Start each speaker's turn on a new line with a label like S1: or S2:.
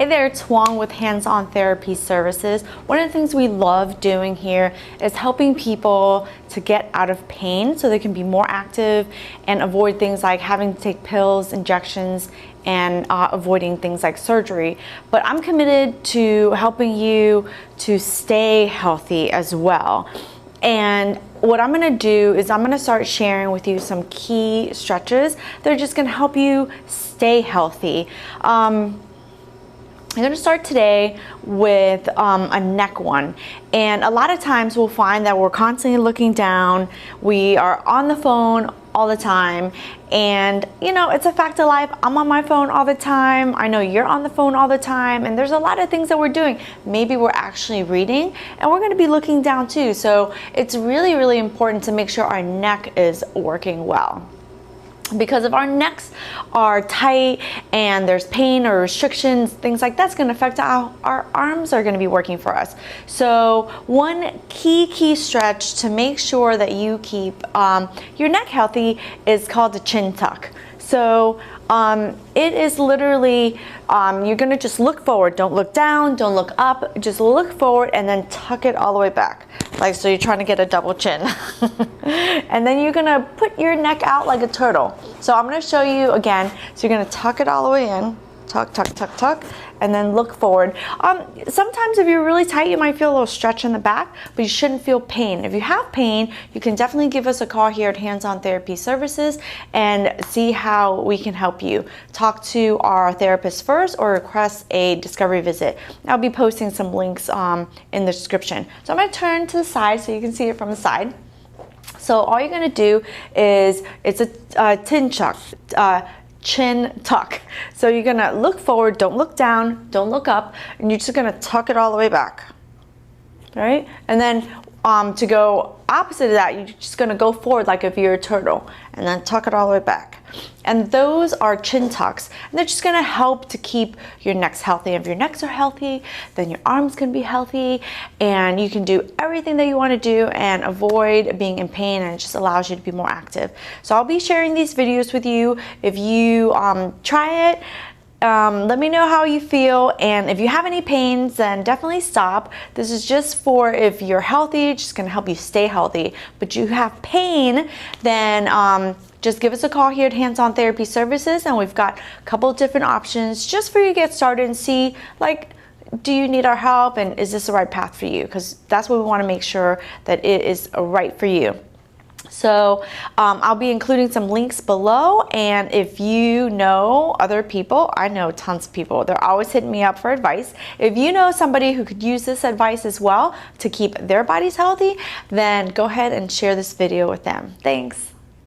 S1: Hey there, it's Hoang with Hands-On Therapy Services. One of the things we love doing here is helping people to get out of pain so they can be more active and avoid things like having to take pills, injections, and avoiding things like surgery. But I'm committed to helping you to stay healthy as well. And what I'm gonna do is I'm gonna start sharing with you some key stretches that are just gonna help you stay healthy. I'm gonna start today with a neck one. And a lot of times we'll find that we're constantly looking down, we are on the phone all the time, and you know, it's a fact of life. I'm on my phone all the time, I know you're on the phone all the time, and there's a lot of things that we're doing. Maybe we're actually reading and we're gonna be looking down too. So it's really important to make sure our neck is working well. Because if our necks are tight and there's pain or restrictions, things like that's going to affect how our arms are going to be working for us. So one key stretch to make sure that you keep your neck healthy is called the chin tuck. So it is literally, you're going to just look forward. Don't look down, don't look up, just look forward and then tuck it all the way back. Like, so you're trying to get a double chin. And then you're gonna put your neck out like a turtle. So I'm gonna show you again. So you're gonna tuck it all the way in, tuck, and then look forward. Sometimes if you're really tight, you might feel a little stretch in the back, but you shouldn't feel pain. If you have pain, you can definitely give us a call here at Hands-On Therapy Services and see how we can help you. Talk to our therapist first or request a discovery visit. I'll be posting some links in the description. So I'm gonna turn to the side so you can see it from the side. So all you're gonna do is, it's a chin tuck. So you're gonna look forward, don't look down, don't look up, and you're just gonna tuck it all the way back. All right? And then to go opposite of that, you're just gonna go forward like if you're a turtle, and then tuck it all the way back. And those are chin tucks, and they're just gonna help to keep your necks healthy. If your necks are healthy, then your arms can be healthy, and you can do everything that you wanna do and avoid being in pain, and it just allows you to be more active. So I'll be sharing these videos with you. If you try it, let me know how you feel, and if you have any pains, then definitely stop. This is just for if you're healthy, it's just gonna help you stay healthy. But you have pain, then just give us a call here at Hands-On Therapy Services, and we've got a couple of different options just for you to get started and see, like, do you need our help, and is this the right path for you? Because that's what we want to make sure that it is right for you. So I'll be including some links below, and if you know other people, I know tons of people, they're always hitting me up for advice. If you know somebody who could use this advice as well to keep their bodies healthy, then go ahead and share this video with them. Thanks.